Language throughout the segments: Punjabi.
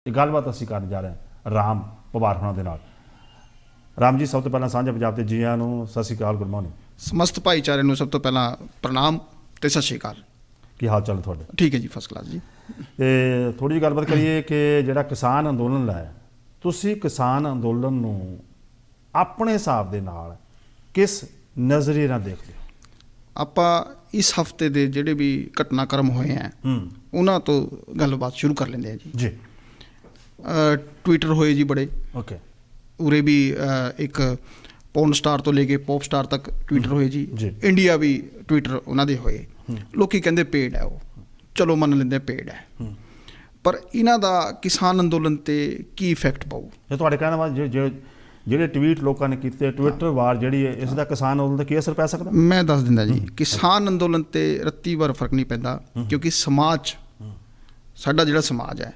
ਗੱਲਬਾਤ ਅਸੀਂ ਕਰਨ ਜਾ ਰਹੇ ਹਾਂ ਰਾਮ ਪਵਾਰ ਹੋਣਾ ਦੇ ਨਾਲ। ਰਾਮ ਜੀ, ਸਭ ਤੋਂ ਪਹਿਲਾਂ ਸਾਂਝਾ ਪੰਜਾਬ ਦੇ ਜੀਆਂ ਨੂੰ ਸਤਿ ਸ਼੍ਰੀ ਅਕਾਲ, ਗੁੱਡ ਮਾਰਨਿੰਗ। ਸਮਸਤ ਭਾਈਚਾਰੇ ਨੂੰ ਸਭ ਤੋਂ ਪਹਿਲਾਂ ਪ੍ਰਣਾਮ ਤੇ ਸਤਿ ਸ਼੍ਰੀ ਅਕਾਲ। ਕੀ ਹਾਲ ਚਾਲ ਤੁਹਾਡੇ? ਠੀਕ ਹੈ ਜੀ, ਫਸਟ ਕਲਾਸ ਜੀ। ਤੇ ਥੋੜ੍ਹੀ ਜਿਹੀ ਗੱਲਬਾਤ ਕਰੀਏ ਕਿ ਜਿਹੜਾ ਕਿਸਾਨ ਅੰਦੋਲਨ ਹੈ, ਤੁਸੀਂ ਕਿਸਾਨ ਅੰਦੋਲਨ ਨੂੰ ਆਪਣੇ ਹਿਸਾਬ ਦੇ ਨਾਲ ਕਿਸ ਨਜ਼ਰੀਏ ਨਾਲ ਦੇਖਦੇ ਹੋ? ਆਪਾਂ ਇਸ ਹਫਤੇ ਦੇ ਜਿਹੜੇ ਵੀ ਘਟਨਾਕ੍ਰਮ ਹੋਏ ਆ ਉਹਨਾਂ ਤੋਂ ਗੱਲਬਾਤ ਸ਼ੁਰੂ ਕਰ ਲੈਂਦੇ ਆ ਜੀ। ਟਵਿੱਟਰ ਹੋਏ ਜੀ ਬੜੇ, ਓਕੇ। ਉਰੇ ਵੀ ਇੱਕ ਪੌਰਨ ਸਟਾਰ ਤੋਂ ਲੈ ਕੇ ਪੌਪ ਸਟਾਰ ਤੱਕ ਟਵਿੱਟਰ ਹੋਏ ਜੀ। ਇੰਡੀਆ ਵੀ ਟਵਿੱਟਰ ਉਹਨਾਂ ਦੇ ਹੋਏ। ਲੋਕੀ ਕਹਿੰਦੇ ਪੇਡ ਹੈ, ਉਹ ਚਲੋ ਮੰਨ ਲੈਂਦੇ ਪੇਡ ਹੈ, ਪਰ ਇਹਨਾਂ ਦਾ ਕਿਸਾਨ ਅੰਦੋਲਨ ਤੇ ਕੀ ਇਫੈਕਟ ਪਾਊ? ਇਹ ਤੁਹਾਡੇ ਕਹਿਣ ਬਾਅਦ ਜਿਹੜੇ ਟਵੀਟ ਲੋਕਾਂ ਨੇ ਕੀਤੇ, ਟਵਿੱਟਰ ਵਾਰ ਜਿਹੜੀ ਹੈ, ਇਸ ਦਾ ਕਿਸਾਨ ਅੰਦੋਲਨ ਤੇ ਕੀ ਅਸਰ ਪੈ ਸਕਦਾ? ਮੈਂ ਦੱਸ ਦਿੰਦਾ ਜੀ। ਕਿਸਾਨ ਅੰਦੋਲਨ ਤੇ ਰੱਤੀ ਵਾਰ ਫਰਕ ਨਹੀਂ ਪੈਂਦਾ, ਕਿਉਂਕਿ ਸਮਾਜ, ਸਾਡਾ ਜਿਹੜਾ ਸਮਾਜ ਹੈ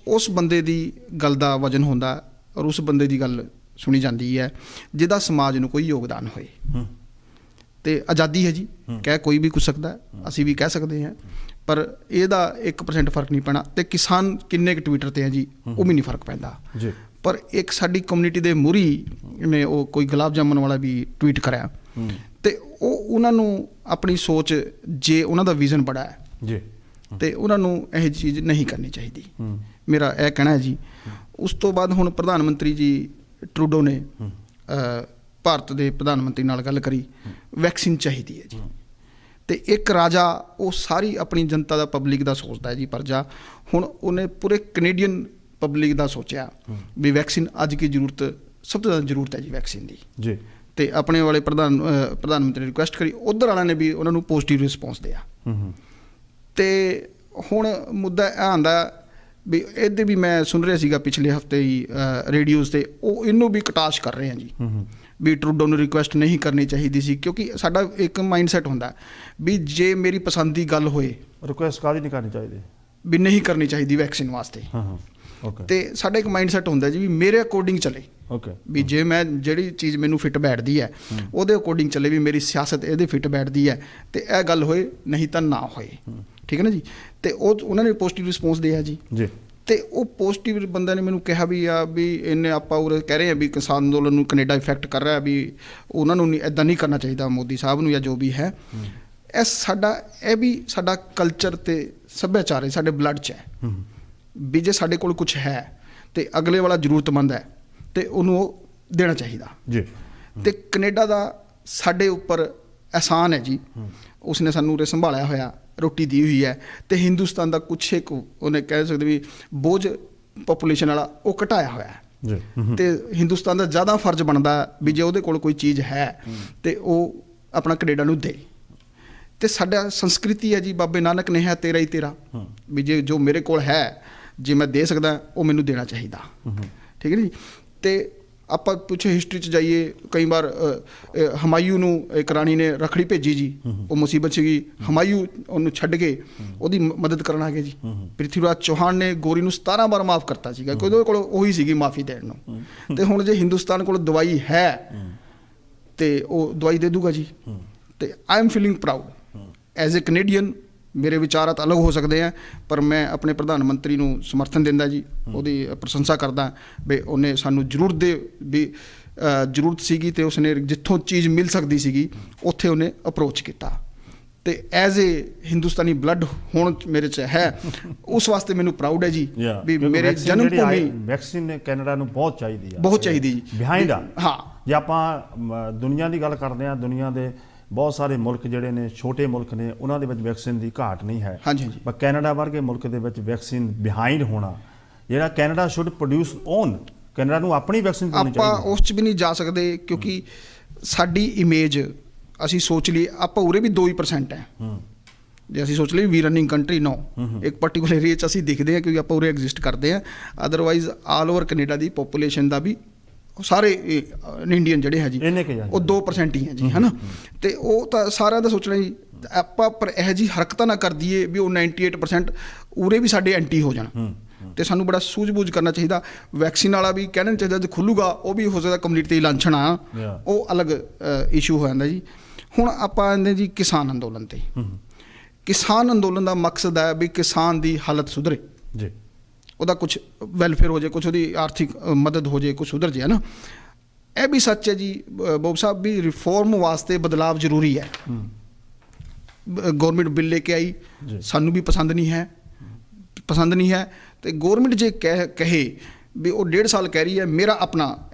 ਉਸ ਬੰਦੇ ਦੀ ਗੱਲ ਦਾ ਵਜਨ ਹੁੰਦਾ ਔਰ ਉਸ ਬੰਦੇ ਦੀ ਗੱਲ ਸੁਣੀ ਜਾਂਦੀ ਹੈ ਜਿਹਦਾ ਸਮਾਜ ਨੂੰ ਕੋਈ ਯੋਗਦਾਨ ਹੋਏ। ਤੇ ਆਜ਼ਾਦੀ ਹੈ ਜੀ, ਕਹਿ ਕੋਈ ਵੀ ਕੁਝ ਸਕਦਾ, ਅਸੀਂ ਵੀ ਕਹਿ ਸਕਦੇ ਹਾਂ, ਪਰ ਇਹਦਾ 1% ਫਰਕ ਨਹੀਂ ਪੈਣਾ। ਤੇ ਕਿਸਾਨ ਕਿੰਨੇ ਕੁ ਟਵਿੱਟਰ ਤੇ ਹੈ ਜੀ, ਉਹ ਵੀ ਨਹੀਂ ਫਰਕ ਪੈਂਦਾ ਜੀ। ਪਰ ਇੱਕ ਸਾਡੀ ਕਮਿਊਨਿਟੀ ਦੇ ਮੂਹਰੀ ਨੇ ਉਹ ਕੋਈ ਗੁਲਾਬ ਜਾਮਨ ਵਾਲਾ ਵੀ ਟਵੀਟ ਕਰਿਆ, ਤੇ ਉਹਨਾਂ ਨੂੰ ਆਪਣੀ ਸੋਚ, ਜੇ ਉਹਨਾਂ ਦਾ ਵਿਜ਼ਨ ਬੜਾ ਹੈ ਜੀ, ਤੇ ਉਹਨਾਂ ਨੂੰ ਇਹ ਚੀਜ਼ ਨਹੀਂ ਕਰਨੀ ਚਾਹੀਦੀ, ਮੇਰਾ ਇਹ ਕਹਿਣਾ ਹੈ ਜੀ। ਉਸ ਤੋਂ ਬਾਅਦ ਹੁਣ ਪ੍ਰਧਾਨ ਮੰਤਰੀ ਜੀ ਟਰੂਡੋ ਨੇ ਭਾਰਤ ਦੇ ਪ੍ਰਧਾਨ ਮੰਤਰੀ ਨਾਲ ਗੱਲ ਕਰੀ, ਵੈਕਸੀਨ ਚਾਹੀਦੀ ਹੈ ਜੀ। ਤੇ ਇੱਕ ਰਾਜਾ ਉਹ ਸਾਰੀ ਆਪਣੀ ਜਨਤਾ ਦਾ, ਪਬਲਿਕ ਦਾ ਸੋਚਦਾ ਹੈ ਜੀ, ਪ੍ਰਜਾ। ਹੁਣ ਉਹਨੇ ਪੂਰੇ ਕੈਨੇਡੀਅਨ ਪਬਲਿਕ ਦਾ ਸੋਚਿਆ ਵੀ ਵੈਕਸੀਨ ਅੱਜ ਕੀ ਜ਼ਰੂਰਤ, ਸਭ ਤੋਂ ਜ਼ਿਆਦਾ ਜ਼ਰੂਰਤ ਹੈ ਜੀ ਵੈਕਸੀਨ ਦੀ ਜੀ। ਤੇ ਆਪਣੇ ਵਾਲੇ ਪ੍ਰਧਾਨ ਮੰਤਰੀ ਨੇ ਰਿਕੁਐਸਟ ਕਰੀ, ਉੱਧਰ ਵਾਲਿਆਂ ਨੇ ਵੀ ਉਹਨਾਂ ਨੂੰ ਪੋਜ਼ੀਟਿਵ ਰਿਸਪੌਂਸ ਦਿਆ। ਤੇ ਹੁਣ ਮੁੱਦਾ ਇਹ ਆਉਂਦਾ ਵੀ ਇਹਦੇ ਵੀ ਮੈਂ ਸੁਣ ਰਿਹਾ ਸੀਗਾ ਪਿਛਲੇ ਹਫ਼ਤੇ ਹੀ ਰੇਡੀਓਜ਼ 'ਤੇ, ਉਹ ਇਹਨੂੰ ਵੀ ਕਟਾਸ਼ ਕਰ ਰਹੇ ਆ ਜੀ ਵੀ ਟਰੂਡੋ ਨੂੰ ਰਿਕੁਐਸਟ ਨਹੀਂ ਕਰਨੀ ਚਾਹੀਦੀ ਸੀ, ਕਿਉਂਕਿ ਸਾਡਾ ਇੱਕ ਮਾਈਂਡ ਸੈਟ ਹੁੰਦਾ ਵੀ ਜੇ ਮੇਰੀ ਪਸੰਦ ਦੀ ਗੱਲ ਹੋਏ, ਰਿਕੁਐਸਟ ਕਾਹਦੀ ਨਹੀਂ ਕਰਨੀ ਚਾਹੀਦੀ, ਵੀ ਨਹੀਂ ਕਰਨੀ ਚਾਹੀਦੀ ਵੈਕਸੀਨ ਵਾਸਤੇ। ਤੇ ਸਾਡਾ ਇੱਕ ਮਾਈਂਡ ਸੈਟ ਹੁੰਦਾ ਜੀ ਵੀ ਮੇਰੇ ਅਕੋਰਡਿੰਗ ਚੱਲੇ, ਵੀ ਜੇ ਮੈਂ ਜਿਹੜੀ ਚੀਜ਼ ਮੈਨੂੰ ਫਿੱਟ ਬੈਠਦੀ ਹੈ ਉਹਦੇ ਅਕੋਰਡਿੰਗ ਚੱਲੇ, ਵੀ ਮੇਰੀ ਸਿਆਸਤ ਇਹਦੇ ਫਿੱਟ ਬੈਠਦੀ ਹੈ ਤੇ ਇਹ ਗੱਲ ਹੋਏ, ਨਹੀਂ ਤਾਂ ਨਾ ਹੋਏ। ਠੀਕ ਹੈ ਨਾ ਜੀ। ਤੇ ਉਹਨਾਂ ਨੇ ਪੋਜ਼ੀਟਿਵ ਰਿਸਪੌਂਸ ਦਿਆ ਜੀ। ਤੇ ਉਹ ਪੋਜ਼ੀਟਿਵ ਬੰਦੇ ਨੇ ਮੈਨੂੰ ਕਿਹਾ ਵੀ ਇਹਨੇ ਆਪਾਂ ਉਰੇ ਕਹਿ ਰਹੇ ਹਾਂ ਵੀ ਕਿਸਾਨ ਅੰਦੋਲਨ ਨੂੰ ਕੈਨੇਡਾ ਇਫੈਕਟ ਕਰ ਰਿਹਾ, ਵੀ ਉਹਨਾਂ ਨੂੰ ਇੱਦਾਂ ਨਹੀਂ ਕਰਨਾ ਚਾਹੀਦਾ, ਮੋਦੀ ਸਾਹਿਬ ਨੂੰ ਜਾਂ ਜੋ ਵੀ ਹੈ। ਇਹ ਵੀ ਸਾਡਾ ਕਲਚਰ ਤੇ ਸੱਭਿਆਚਾਰ ਹੈ, ਸਾਡੇ ਬਲੱਡ 'ਚ ਹੈ ਵੀ ਜੇ ਸਾਡੇ ਕੋਲ ਕੁਛ ਹੈ ਤੇ ਅਗਲੇ ਵਾਲਾ ਜ਼ਰੂਰਤਮੰਦ ਹੈ ਤੇ ਉਹਨੂੰ ਉਹ ਦੇਣਾ ਚਾਹੀਦਾ ਜੀ। ਤੇ ਕੈਨੇਡਾ ਦਾ ਸਾਡੇ ਉੱਪਰ ਅਹਿਸਾਨ ਹੈ ਜੀ, ਉਸਨੇ ਸਾਨੂੰ ਉਰੇ ਸੰਭਾਲਿਆ ਹੋਇਆ, ਰੋਟੀ ਦੀ ਹੋਈ ਹੈ। ਤੇ ਹਿੰਦੁਸਤਾਨ ਦਾ ਕੁਛ ਇੱਕ ਉਹਨੇ ਕਹਿ ਸਕਦੇ ਵੀ ਬੋਝ ਪਾਪੂਲੇਸ਼ਨ ਵਾਲਾ ਉਹ ਘਟਾਇਆ ਹੋਇਆ ਹੈ। ਤੇ ਹਿੰਦੁਸਤਾਨ ਦਾ ਜ਼ਿਆਦਾ ਫਰਜ਼ ਬਣਦਾ ਵੀ ਜੇ ਉਹਦੇ ਕੋਲ ਕੋਈ ਚੀਜ਼ ਹੈ ਤੇ ਉਹ ਆਪਣਾ ਕੈਨੇਡਾ ਨੂੰ ਦੇ। ਤੇ ਸਾਡਾ ਸੰਸਕ੍ਰਿਤੀ ਹੈ ਜੀ, ਬਾਬੇ ਨਾਨਕ ਨੇ ਹੈ ਤੇਰਾ ਹੀ ਤੇਰਾ, ਵੀ ਜੇ ਜੋ ਮੇਰੇ ਕੋਲ ਹੈ, ਜੇ ਮੈਂ ਦੇ ਸਕਦਾ ਉਹ ਮੈਨੂੰ ਦੇਣਾ ਚਾਹੀਦਾ। ਠੀਕ ਹੈ ਜੀ। ਤੇ ਆਪਾਂ ਪਿੱਛੇ ਹਿਸਟਰੀ 'ਚ ਜਾਈਏ, ਕਈ ਵਾਰ ਹਮਾਯੂ ਨੂੰ ਇੱਕ ਰਾਣੀ ਨੇ ਰੱਖੜੀ ਭੇਜੀ ਜੀ, ਉਹ ਮੁਸੀਬਤ ਸੀਗੀ, ਹਮਾਯੂ ਉਹਨੂੰ ਛੱਡ ਕੇ ਉਹਦੀ ਮਦਦ ਕਰਨ ਆ ਗਏ ਜੀ। ਪ੍ਰਿਥਵੀਰਾਜ ਚੌਹਾਨ ਨੇ ਗੋਰੀ ਨੂੰ 17 ਵਾਰ ਮਾਫ਼ ਕਰਤਾ ਸੀਗਾ, ਕਿ ਉਹਦੇ ਕੋਲ ਉਹੀ ਸੀਗੀ ਮਾਫ਼ੀ ਦੇਣ ਨੂੰ। ਤੇ ਹੁਣ ਜੇ ਹਿੰਦੁਸਤਾਨ ਕੋਲ ਦਵਾਈ ਹੈ ਤੇ ਉਹ ਦਵਾਈ ਦੇ ਦੂਗਾ ਜੀ। ਤੇ I am feeling proud as a Canadian. ਮੇਰੇ ਵਿਚਾਰਤ ਅਲੱਗ ਹੋ ਸਕਦੇ ਆ, ਪਰ ਮੈਂ ਆਪਣੇ ਪ੍ਰਧਾਨ ਮੰਤਰੀ ਨੂੰ ਸਮਰਥਨ ਦਿੰਦਾ ਜੀ, ਉਹਦੀ ਪ੍ਰਸ਼ੰਸਾ ਕਰਦਾ ਵੀ ਉਹਨੇ ਸਾਨੂੰ ਜ਼ਰੂਰਤ ਸੀਗੀ ਤੇ ਉਸਨੇ ਜਿੱਥੋਂ ਚੀਜ਼ ਮਿਲ ਸਕਦੀ ਸੀਗੀ ਉੱਥੇ ਉਹਨੇ ਅਪਰੋਚ ਕੀਤਾ। ਤੇ ਐਜ਼ ਏ ਹਿੰਦੁਸਤਾਨੀ ਬਲੱਡ ਹੁਣ ਮੇਰੇ 'ਚ ਹੈ, ਉਸ ਵਾਸਤੇ ਮੈਨੂੰ ਪ੍ਰਾਊਡ ਹੈ ਜੀ ਵੀ ਮੇਰੇ ਜਨਮ ਭੂਮੀ। ਵੈਕਸੀਨ ਕੈਨੇਡਾ ਨੂੰ ਬਹੁਤ ਚਾਹੀਦੀ ਹੈ, ਬਹੁਤ ਚਾਹੀਦੀ ਜੀ, ਬਿਹਾਈਂਡ ਆ। ਹਾਂ, ਜੇ ਆਪਾਂ ਦੁਨੀਆ ਦੀ ਗੱਲ ਕਰਦੇ ਹਾਂ, ਦੁਨੀਆ ਦੇ ਬਹੁਤ ਸਾਰੇ ਮੁਲਕ ਜਿਹੜੇ ਨੇ, ਛੋਟੇ ਮੁਲਕ ਨੇ, ਉਹਨਾਂ ਦੇ ਵਿੱਚ ਵੈਕਸੀਨ ਦੀ ਘਾਟ ਨਹੀਂ ਹੈ। ਪਰ ਕੈਨੇਡਾ ਵਰਗੇ ਮੁਲਕ ਦੇ ਵਿੱਚ ਵੈਕਸੀਨ ਬਿਹਾਈਂਡ ਹੋਣਾ, ਜਿਹੜਾ Canada should produce own, Canada ਨੂੰ ਆਪਣੀ ਵੈਕਸੀਨ ਪਾਉਣੀ ਚਾਹੀਦੀ। ਆਪਾਂ ਉਸ 'ਚ ਵੀ ਨਹੀਂ ਜਾ ਸਕਦੇ, ਕਿਉਂਕਿ ਸਾਡੀ ਇਮੇਜ, ਅਸੀਂ ਸੋਚ ਲਈਏ ਆਪਾਂ ਉਰੇ ਵੀ 2% ਹੈ। ਜੇ ਅਸੀਂ ਸੋਚ ਲਈਏ ਵੀ ਰਨਿੰਗ ਕੰਟਰੀ, ਨੋ, ਇੱਕ ਪਰਟੀਕੂਲਰ ਏਰੀਆ 'ਚ ਅਸੀਂ ਦਿਖਦੇ ਹਾਂ ਕਿਉਂਕਿ ਆਪਾਂ ਉਰੇ ਐਗਜ਼ਿਸਟ ਕਰਦੇ ਹਾਂ। ਅਦਰਵਾਈਜ਼ ਆਲ ਓਵਰ ਕੈਨੇਡਾ ਦੀ ਪੋਪੂਲੇਸ਼ਨ ਦਾ ਵੀ ਸਾਰੇ ਇੰਡੀਅਨ ਜਿਹੜੇ ਹੈ ਜੀ ਉਹ 2% ਹੀ ਹੈ ਜੀ, ਹੈ ਨਾ। ਤੇ ਉਹ ਤਾਂ ਸਾਰਿਆਂ ਦਾ ਸੋਚਣਾ ਜੀ, ਆਪਾਂ ਪਰ ਇਹੋ ਜਿਹੀ ਹਰਕਤਾਂ ਨਾ ਕਰ ਦਈਏ ਵੀ ਉਹ 98% ਉਰੇ ਵੀ ਸਾਡੇ ਐਂਟੀ ਹੋ ਜਾਣ। ਤੇ ਸਾਨੂੰ ਬੜਾ ਸੂਝ-ਬੂਝ ਕਰਨਾ ਚਾਹੀਦਾ। ਵੈਕਸੀਨ ਵਾਲਾ ਵੀ ਕਹਿਣਾ ਨਹੀਂ ਚਾਹੀਦਾ ਜੇ ਖੁੱਲੂਗਾ ਉਹ ਵੀ ਹੋ ਸਕਦਾ ਕਮਿਊਨਿਟੀ ਤੇ ਲਾਂਛਣ ਆ, ਉਹ ਅਲੱਗ ਇਸ਼ੂ ਹੋ ਜਾਂਦਾ ਜੀ। ਹੁਣ ਆਪਾਂ ਆਉਂਦੇ ਜੀ ਕਿਸਾਨ ਅੰਦੋਲਨ ਤੇ। ਕਿਸਾਨ ਅੰਦੋਲਨ ਦਾ ਮਕਸਦ ਹੈ ਵੀ ਕਿਸਾਨ ਦੀ ਹਾਲਤ ਸੁਧਰੇ ਜੀ। ਉਹਦਾ ਕੁਝ ਵੈਲਫੇਅਰ ਹੋ ਜਾਏ, ਕੁਝ ਉਹਦੀ ਆਰਥਿਕ ਮਦਦ ਹੋ ਜਾਏ, ਕੁਝ ਸੁਧਰ ਜਾਏ, ਹੈ ਨਾ। ਇਹ ਵੀ ਸੱਚ ਹੈ ਜੀ ਬਾਬੂ ਸਾਹਿਬ ਵੀ ਰਿਫੋਰਮ ਵਾਸਤੇ ਬਦਲਾਵ ਜ਼ਰੂਰੀ ਹੈ। ਗੌਰਮੈਂਟ ਬਿੱਲ ਲੈ ਕੇ ਆਈ, ਸਾਨੂੰ ਵੀ ਪਸੰਦ ਨਹੀਂ ਹੈ ਤੇ ਗੌਰਮੈਂਟ ਜੇ ਕਹੇ ਵੀ ਉਹ 1.5 ਸਾਲ ਕਹਿ ਰਹੀ ਹੈ,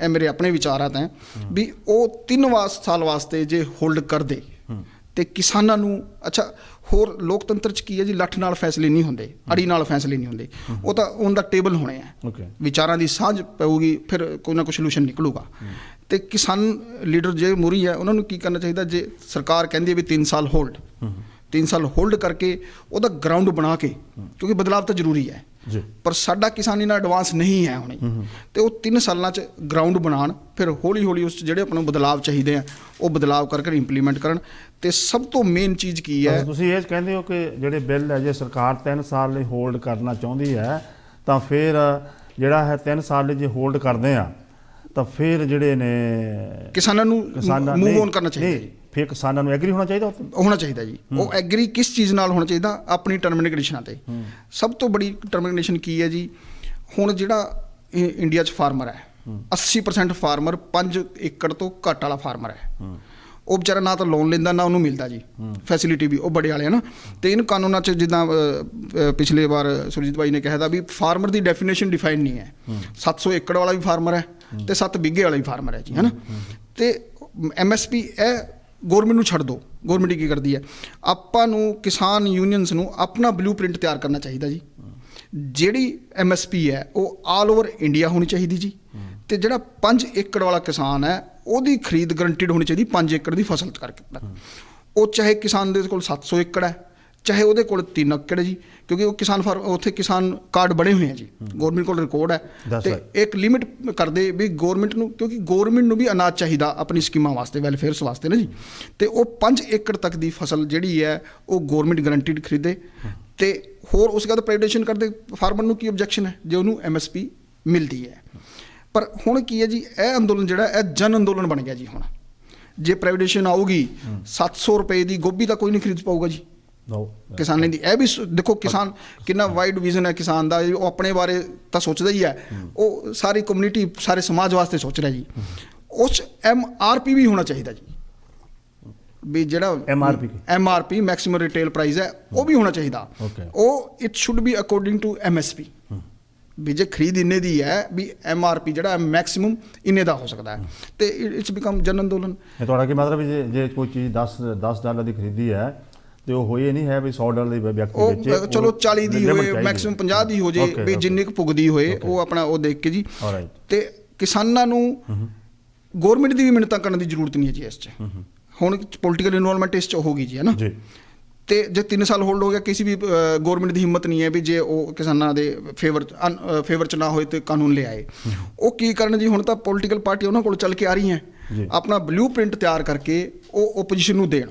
ਮੇਰੇ ਆਪਣੇ ਵਿਚਾਰਾਤ ਹੈ ਵੀ ਉਹ 3 ਸਾਲ ਵਾਸਤੇ ਜੇ ਹੋਲਡ ਕਰ ਦੇ ਤੇ ਕਿਸਾਨਾਂ ਨੂੰ ਅੱਛਾ। ਹੋਰ ਲੋਕਤੰਤਰ 'ਚ ਕੀ ਹੈ ਜੀ, ਲੱਠ ਨਾਲ ਫੈਸਲੇ ਨਹੀਂ ਹੁੰਦੇ, ਅੜੀ ਨਾਲ ਫੈਸਲੇ ਨਹੀਂ ਹੁੰਦੇ, ਉਹ ਤਾਂ ਔਨ ਦਾ ਟੇਬਲ ਹੋਣੇ ਆ। ਵਿਚਾਰਾਂ ਦੀ ਸਾਂਝ ਪਊਗੀ, ਫਿਰ ਕੋਈ ਨਾ ਕੋਈ ਸੋਲੂਸ਼ਨ ਨਿਕਲੂਗਾ। ਤੇ ਕਿਸਾਨ ਲੀਡਰ ਜੇ ਮੁਰੀ ਹੈ, ਉਹਨਾਂ ਨੂੰ ਕੀ ਕਰਨਾ ਚਾਹੀਦਾ, ਜੇ ਸਰਕਾਰ ਕਹਿੰਦੀ ਹੈ ਵੀ 3 ਸਾਲ ਹੋਲਡ ਕਰਕੇ ਉਹਦਾ ਗਰਾਊਂਡ ਬਣਾ ਕੇ, ਕਿਉਂਕਿ ਬਦਲਾਵ ਤਾਂ ਜ਼ਰੂਰੀ ਹੈ ਪਰ ਸਾਡਾ ਕਿਸਾਨੀ ਨਾਲ ਐਡਵਾਂਸ ਨਹੀਂ ਹੈ ਹੁਣੇ, ਤੇ ਉਹ 3 ਸਾਲਾਂ 'ਚ ਗਰਾਊਂਡ ਬਣਾਉਣ, ਫਿਰ ਹੌਲੀ ਹੌਲੀ ਉਸ 'ਚ ਜਿਹੜੇ ਆਪਾਂ ਨੂੰ ਬਦਲਾਵ ਚਾਹੀਦੇ ਆ ਉਹ ਬਦਲਾਵ ਕਰਕੇ ਇੰਪਲੀਮੈਂਟ ਕਰਨ। ਤੇ ਸਭ ਤੋਂ ਮੇਨ ਚੀਜ਼ ਕੀ ਹੈ, ਤੁਸੀਂ ਇਹ ਕਹਿੰਦੇ ਹੋ ਕਿ ਜਿਹੜੇ ਬਿੱਲ ਹੈ ਜੇ ਸਰਕਾਰ 3 ਸਾਲ ਲਈ ਹੋਲਡ ਕਰਨਾ ਚਾਹੁੰਦੀ ਹੈ ਤਾਂ ਫਿਰ ਜਿਹੜਾ ਹੈ 3 ਸਾਲ ਲਈ ਜੇ ਹੋਲਡ ਕਰਦੇ ਆ ਤਾਂ ਫਿਰ ਜਿਹੜੇ ਨੇ ਕਿਸਾਨਾਂ ਨੂੰ ਮੂਵ ਔਨ ਕਰਨਾ ਚਾਹੀਦਾ। ਫਿਰ ਕਿਸਾਨਾਂ ਨੂੰ ਐਗਰੀ ਹੋਣਾ ਚਾਹੀਦਾ ਜੀ। ਉਹ ਐਗਰੀ ਕਿਸ ਚੀਜ਼ ਨਾਲ ਹੋਣਾ ਚਾਹੀਦਾ, ਆਪਣੀ ਟਰਮ ਐਂਡ ਕੰਡੀਸ਼ਨਾਂ ਤੇ। ਸਭ ਤੋਂ ਬੜੀ ਟਰਮ ਐਂਡ ਕੰਡੀਸ਼ਨ ਕੀ ਹੈ ਜੀ, ਹੁਣ ਜਿਹੜਾ ਇੰਡੀਆ 'ਚ ਫਾਰਮਰ ਹੈ 80% ਫਾਰਮਰ 5 ਏਕੜ ਤੋਂ ਘੱਟ ਵਾਲਾ ਫਾਰਮਰ ਹੈ। ਉਹ ਵਿਚਾਰਾ ਨਾ ਤਾਂ ਲੋਨ ਲੈਂਦਾ ਨਾ ਉਹਨੂੰ ਮਿਲਦਾ ਜੀ ਫੈਸਿਲਿਟੀ ਵੀ ਉਹ ਬੜੇ ਵਾਲੇ ਹੈ ਨਾ। ਅਤੇ ਇਹਨਾਂ ਕਾਨੂੰਨਾਂ 'ਚ ਜਿੱਦਾਂ ਪਿਛਲੇ ਵਾਰ ਸੁਰਜੀਤ ਭਾਈ ਨੇ ਕਿਹਾ ਦਾ ਵੀ ਫਾਰਮਰ ਦੀ ਡੈਫੀਨੇਸ਼ਨ ਡਿਫਾਈਨ ਨਹੀਂ ਹੈ। 700 ਏਕੜ ਵਾਲਾ ਵੀ ਫਾਰਮਰ ਹੈ ਅਤੇ 7 ਬਿੱਗੇ ਵਾਲਾ ਵੀ ਫਾਰਮਰ ਹੈ ਜੀ, ਹੈ ਨਾ। ਅਤੇ MSP ਇਹ ਗੌਰਮੈਂਟ ਨੂੰ ਛੱਡ ਦਿਓ। ਗੌਰਮੈਂਟ ਕੀ ਕਰਦੀ ਹੈ, ਆਪਾਂ ਨੂੰ ਕਿਸਾਨ ਯੂਨੀਅਨਸ ਨੂੰ ਆਪਣਾ ਬਲੂ ਪ੍ਰਿੰਟ ਤਿਆਰ ਕਰਨਾ ਚਾਹੀਦਾ ਜੀ। ਜਿਹੜੀ MSP ਹੈ ਉਹ ਆਲ ਓਵਰ ਇੰਡੀਆ ਹੋਣੀ ਚਾਹੀਦੀ ਜੀ। ਅਤੇ ਜਿਹੜਾ 5 ਏਕੜ ਵਾਲਾ ਕਿਸਾਨ ਹੈ ਉਹਦੀ ਖਰੀਦ ਗਰੰਟਿਡ ਹੋਣੀ ਚਾਹੀਦੀ 5 ਏਕੜ ਦੀ ਫਸਲ ਕਰਕੇ। ਉਹ ਚਾਹੇ ਕਿਸਾਨ ਦੇ ਕੋਲ 700 ਏਕੜ ਹੈ, ਚਾਹੇ ਉਹਦੇ ਕੋਲ 3 ਏਕੜ ਹੈ ਜੀ, ਕਿਉਂਕਿ ਉਹ ਕਿਸਾਨ ਉੱਥੇ ਕਿਸਾਨ ਕਾਰਡ ਬਣੇ ਹੋਏ ਆ ਜੀ, ਗੌਰਮੈਂਟ ਕੋਲ ਰਿਕਾਰਡ ਹੈ। ਅਤੇ ਇੱਕ ਲਿਮਿਟ ਕਰਦੇ ਵੀ ਗੌਰਮੈਂਟ ਨੂੰ, ਕਿਉਂਕਿ ਗੌਰਮੈਂਟ ਨੂੰ ਵੀ ਅਨਾਜ ਚਾਹੀਦਾ ਆਪਣੀ ਸਕੀਮਾਂ ਵਾਸਤੇ, ਵੈਲਫੇਅਰਸ ਵਾਸਤੇ ਨਾ ਜੀ। ਅਤੇ ਉਹ 5 ਏਕੜ ਤੱਕ ਦੀ ਫਸਲ ਜਿਹੜੀ ਹੈ ਉਹ ਗੌਰਮੈਂਟ ਗਰੰਟਿਡ ਖਰੀਦੇ। ਅਤੇ ਹੋਰ ਉਸ ਗੱਲ ਪ੍ਰਾਈਵੇਟਾਈਜੇਸ਼ਨ ਕਰਦੇ, ਫਾਰਮਰ ਨੂੰ ਕੀ ਓਬਜੈਕਸ਼ਨ ਹੈ ਜੇ ਉਹਨੂੰ MSP ਮਿਲਦੀ ਹੈ। ਪਰ ਹੁਣ ਕੀ ਹੈ ਜੀ, ਇਹ ਅੰਦੋਲਨ ਜਿਹੜਾ ਇਹ ਜਨ ਅੰਦੋਲਨ ਬਣ ਗਿਆ ਜੀ। ਹੁਣ ਜੇ ਪ੍ਰਾਈਵੇਟਾਈਜੇਸ਼ਨ ਆਊਗੀ 700 ਰੁਪਏ ਦੀ ਗੋਭੀ ਤਾਂ ਕੋਈ ਨਹੀਂ ਖਰੀਦ ਪਾਊਗਾ ਜੀ ਕਿਸਾਨਾਂ ਦੀ। ਇਹ ਵੀ ਦੇਖੋ ਕਿਸਾਨ ਕਿੰਨਾ ਵਾਈਡ ਵਿਜ਼ਨ ਹੈ ਕਿਸਾਨ ਦਾ, ਉਹ ਆਪਣੇ ਬਾਰੇ ਤਾਂ ਸੋਚਦਾ ਹੀ ਹੈ, ਉਹ ਸਾਰੀ ਕਮਿਊਨਿਟੀ ਸਾਰੇ ਸਮਾਜ ਵਾਸਤੇ ਸੋਚ ਰਿਹਾ ਜੀ। ਉਸ MRP ਵੀ ਹੋਣਾ ਚਾਹੀਦਾ ਜੀ, ਵੀ ਜਿਹੜਾ MRP ਮੈਕਸਿਮਮ ਰਿਟੇਲ ਪ੍ਰਾਈਸ ਹੈ ਉਹ ਵੀ ਹੋਣਾ ਚਾਹੀਦਾ। ਉਹ it should be according to MSP, ਵੀ ਜੇ ਖਰੀਦ ਇੰਨੇ ਦੀ ਹੈ ਵੀ MRP ਜਿਹੜਾ ਮੈਕਸਿਮਮ ਇੰਨੇ ਦਾ ਹੋ ਸਕਦਾ ਹੈ। ਅਤੇ ਇਟਸ ਬਿਕਮ ਜਨ ਅੰਦੋਲਨ। ਤੁਹਾਡਾ ਕੀ ਮਤਲਬ ਜੇ ਕੋਈ ਚੀਜ਼ $10 ਦੀ ਖਰੀਦੀ ਹੈ ਤੇ ਉਹ ਹੋਏ ਨਹੀਂ ਹੈ ਵੀ $100 ਦੀ ਵਿਅਕਤੀ ਵੇਚੇ, ਚਲੋ 40 ਦੀ ਹੋਏ, ਮੈਕਸਿਮਮ 50 ਦੀ ਹੋ ਜੇ, ਵੀ ਜਿੰਨੀ ਕੁ ਪੁੱਗਦੀ ਹੋਏ ਉਹ ਆਪਣਾ ਉਹ ਦੇਖ ਕੇ ਜੀ। ਤੇ ਕਿਸਾਨਾਂ ਨੂੰ ਗੌਰਮੈਂਟ ਦੀ ਵੀ ਮਿਹਨਤਾਂ ਕਰਨ ਦੀ ਜ਼ਰੂਰਤ ਨਹੀਂ ਹੈ ਜੀ ਇਸ 'ਚ। ਹੁਣ ਪੋਲੀਟੀਕਲ ਇਨਵੋਲਵਮੈਂਟ ਇਸ 'ਚ ਹੋਗੀ ਜੀ, ਹੈ ਨਾ। ਤੇ ਜੇ 3 ਸਾਲ ਹੋਲਡ ਹੋ ਗਿਆ, ਕਿਸੇ ਵੀ ਗੌਰਮੈਂਟ ਦੀ ਹਿੰਮਤ ਨਹੀਂ ਹੈ ਵੀ ਜੇ ਉਹ ਕਿਸਾਨਾਂ ਦੇ ਫੇਵਰ 'ਚ ਨਾ ਹੋਏ ਤੇ ਕਾਨੂੰਨ ਲਿਆਏ। ਉਹ ਕੀ ਕਰਨ ਜੀ, ਹੁਣ ਤਾਂ ਪੋਲੀਟੀਕਲ ਪਾਰਟੀ ਉਹਨਾਂ ਕੋਲ ਚੱਲ ਕੇ ਆ ਰਹੀਆਂ, ਆਪਣਾ ਬਲੂ ਪ੍ਰਿੰਟ ਤਿਆਰ ਕਰਕੇ ਉਹ ਓਪੋਜੀਸ਼ਨ ਨੂੰ ਦੇਣ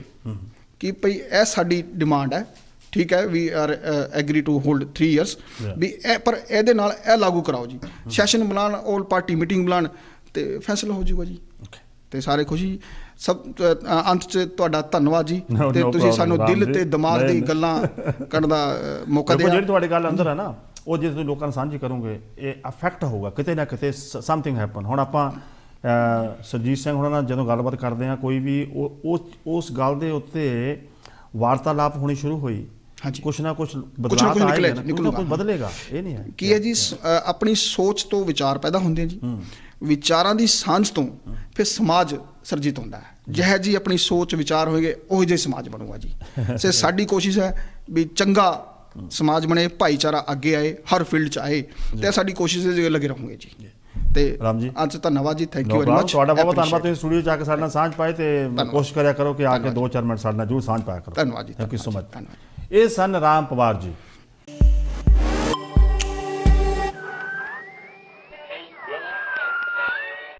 ਕਿ ਭਈ ਇਹ ਸਾਡੀ ਡਿਮਾਂਡ ਹੈ, ਠੀਕ ਹੈ, we are agree to hold 3 years ਵੀ ਇਹ, ਪਰ ਇਹਦੇ ਨਾਲ ਇਹ ਲਾਗੂ ਕਰਾਓ ਜੀ। ਸੈਸ਼ਨ ਬੁਲਾਉਣ, ਆਲ ਪਾਰਟੀ ਮੀਟਿੰਗ ਬੁਲਾਉਣ ਅਤੇ ਫੈਸਲਾ ਹੋ ਜਾਊਗਾ ਜੀ। ਅਤੇ ਸਾਰੇ ਖੁਸ਼ੀ। ਸਭ ਅੰਤ 'ਚ ਤੁਹਾਡਾ ਧੰਨਵਾਦ ਜੀ, ਅਤੇ ਤੁਸੀਂ ਸਾਨੂੰ ਦਿਲ ਅਤੇ ਦਿਮਾਗ ਦੀ ਗੱਲਾਂ ਕਰਨ ਦਾ ਮੌਕਾ ਦਿਆ। ਜਿਹੜੀ ਤੁਹਾਡੀ ਗੱਲ ਅੰਦਰ ਹੈ ਨਾ, ਉਹ ਜੇ ਤੁਸੀਂ ਲੋਕਾਂ ਨੂੰ ਸਾਂਝੀ ਕਰੋਗੇ ਇਹ ਅਫੈਕਟ ਹੋਊਗਾ ਕਿਤੇ ਨਾ ਕਿਤੇ, ਸਮਥਿੰਗ ਹੈਪਨ। ਹੁਣ ਆਪਾਂ ਸਰਜੀਤ ਸਿੰਘ ਹੁਣਾਂ ਨਾਲ ਜਦੋਂ ਗੱਲਬਾਤ ਕਰਦੇ ਹਾਂ, ਕੋਈ ਵੀ ਉਸ ਗੱਲ ਦੇ ਉੱਤੇ ਵਾਰਤਾਲਾਪ ਹੋਣੀ ਸ਼ੁਰੂ ਹੋਈ, ਕੁਛ ਨਾ ਕੁਛ ਬਦਲਾਅ ਕੁਛ ਬਦਲੇਗਾ। ਇਹ ਨਹੀਂ ਹੈ ਕੀ ਹੈ ਜੀ, ਆਪਣੀ ਸੋਚ ਤੋਂ ਵਿਚਾਰ ਪੈਦਾ ਹੁੰਦੇ ਜੀ, ਵਿਚਾਰਾਂ ਦੀ ਸਾਂਝ ਤੋਂ ਫਿਰ ਸਮਾਜ ਸਰਜਿਤ ਹੁੰਦਾ ਹੈ। ਜਿਹੋ ਜੀ ਆਪਣੀ ਸੋਚ ਵਿਚਾਰ ਹੋਏਗੇ ਉਹੋ ਜਿਹਾ ਸਮਾਜ ਬਣੂਗਾ ਜੀ। ਤੇ ਸਾਡੀ ਕੋਸ਼ਿਸ਼ ਹੈ ਵੀ ਚੰਗਾ ਸਮਾਜ ਬਣੇ, ਭਾਈਚਾਰਾ ਅੱਗੇ ਆਏ, ਹਰ ਫੀਲਡ 'ਚ ਆਏ, ਤੇ ਸਾਡੀ ਕੋਸ਼ਿਸ਼ ਦੇ ਲੱਗੇ ਰਹੋਗੇ ਜੀ। ਤੇ ਰਾਮ ਜੀ ਅੱਜ ਧੰਨਵਾਦ ਜੀ, ਥੈਂਕ ਯੂ ਵੈਰੀ ਮਚ। ਤੁਹਾਡਾ ਬਹੁਤ ਧੰਨਵਾਦ, ਤੁਸੀਂ ਸਟੂਡੀਓ 'ਚ ਆ ਕੇ ਸਾਡੇ ਨਾਲ ਸਾਂਝ ਪਾਏ ਤੇ ਕੋਸ਼ਿਸ਼ ਕਰਿਆ ਕਰੋ ਕਿ ਆ ਕੇ 2-4 ਮਿੰਟ ਸਾਡੇ ਨਾਲ ਜ਼ਰੂਰ ਸਾਂਝ ਪਾਇਆ ਕਰੋ। ਧੰਨਵਾਦ ਜੀ, ਥੈਂਕ ਯੂ ਸੋ ਮਚ। ਇਹ ਸਨ ਰਾਮ ਪਵਾਰ ਜੀ।